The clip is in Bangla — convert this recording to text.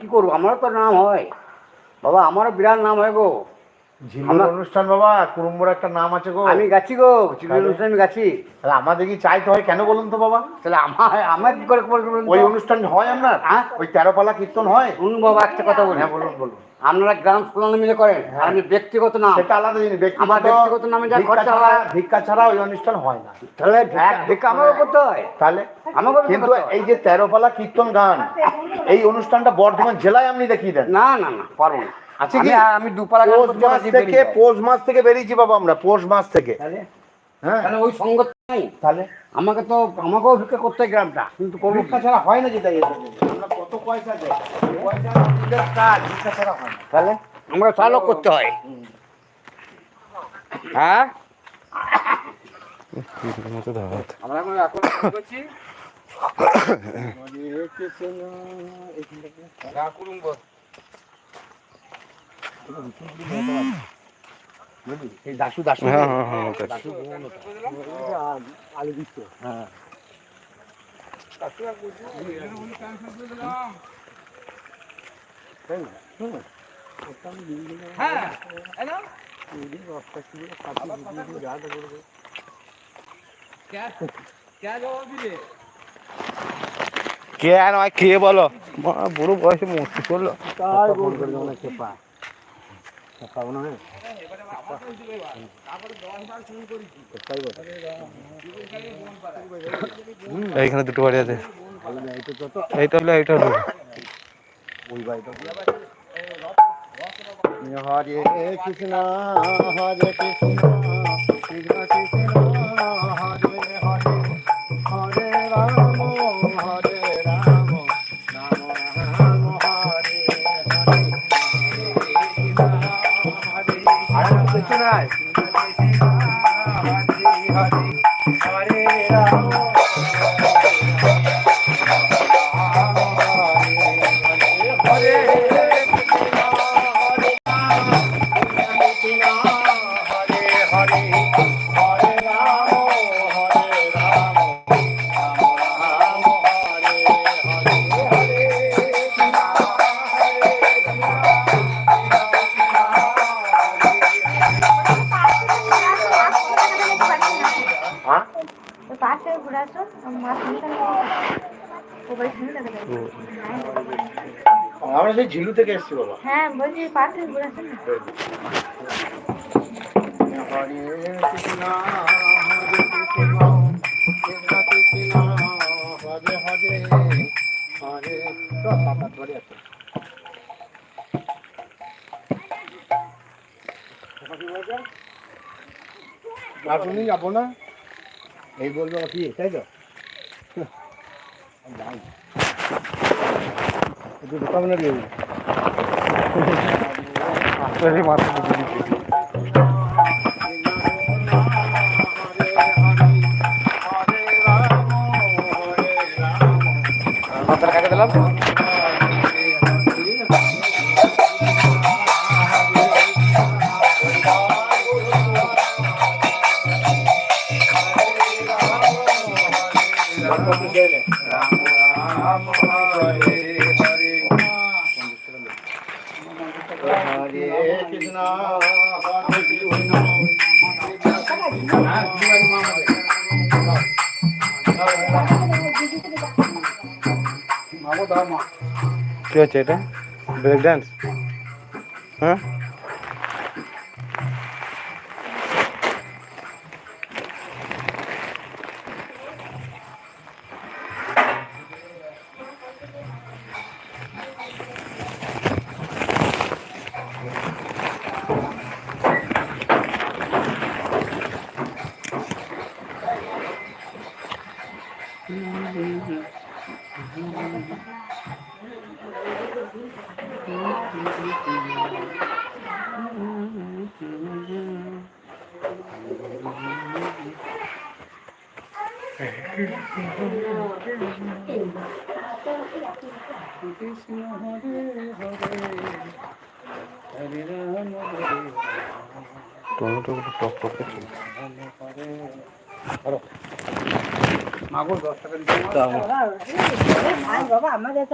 কি করবো, আমারও তো নাম হয় বাবা, আমারও বিরাট নাম হয় গো। ঝিলুর অনুষ্ঠান বাবা, কুড়ুম্বর একটা নাম আছে গো। আমি গেছি গো, ঝিলুর অনুষ্ঠানে আমি গেছি। তাহলে আমাদের কি চাইতে হয় কেন বলুন তো বাবা? তাহলে আমার আমার কি করে বলুন? ওই অনুষ্ঠান হয় আপনার? হ্যাঁ, ওই 13 পালা কীর্তন হয়? শুনুন বাবা, একটা কথা বলি। হ্যাঁ বলুন বলুন। আপনারা গ্রাম ফুলানো মিলে করেন, আর আমি ব্যক্তিগত নাম, সেটা আলাদা জিনিস। আমার ব্যক্তিগত নামে যা খরচা হয়, ভিক্ষা ছাড়া ওই অনুষ্ঠান হয় না। তাহলে ভিক্ষা আমাকে করতে হয়। তাহলে আমাকে কিন্তু এই যে 13 পালা কীর্তন গান, এই অনুষ্ঠানটা বর্ধমান জেলায় আপনি দেখিয়ে দেন। না না না, পারবো না। আচ্ছা কি আমি দুপালা পৌষ মাস থেকে বেরিয়েছি বাবা, আমরা পৌষ মাস থেকে। হ্যাঁ, তাহলে ওই সঙ্গত নাই, তাহলে আমাকেও ভিক্ষা করতে হয় গ্রামটা, কিন্তু ভিক্ষা ছাড়া হয় না। যেটা আমরা কত পয়সা দেয়, পয়সা নিজের কাজ, ভিক্ষা ছাড়া হয় না। তাহলে আমাকে চালও করতে হয়। হ্যাঁ, আমরা এখন করছি এই দাসু দাসু আলু দিচ্ছ। হ্যাঁ, কে নয় কে বলো, বুড়ো বয়সে মস্তি করলো। এইখানে দুটো বাড়ি আছে, এইটা হলো এইটা হলো ওই বাড়িটা হরে কৃষ্ণ হরে কৃষ্ণ কৃষ্ণ কৃষ্ণ হরে হরে, হরে রাম হরে রাম, রাম রাম হরে হরে, হরে রাম আমরা সেই ঝিলু থেকে এসেছি বাবা। হ্যাঁ বলছি পাশে ঘুরাচ্ছেন না। হরে কৃষ্ণ হরে কৃষ্ণ কৃষ্ণ কৃষ্ণ হরে হরে, হরে বাড়ি আছে। আপনি যাবো না, এই বলবো কি, তাই তো দোকানে দিয়ে কাকে দিলাম। কি হচ্ছে এটা? Break dance? হ্যাঁ, টমেটো টক টক করছে। মাগুর 10 টাকা দিতে বাবা আমাদের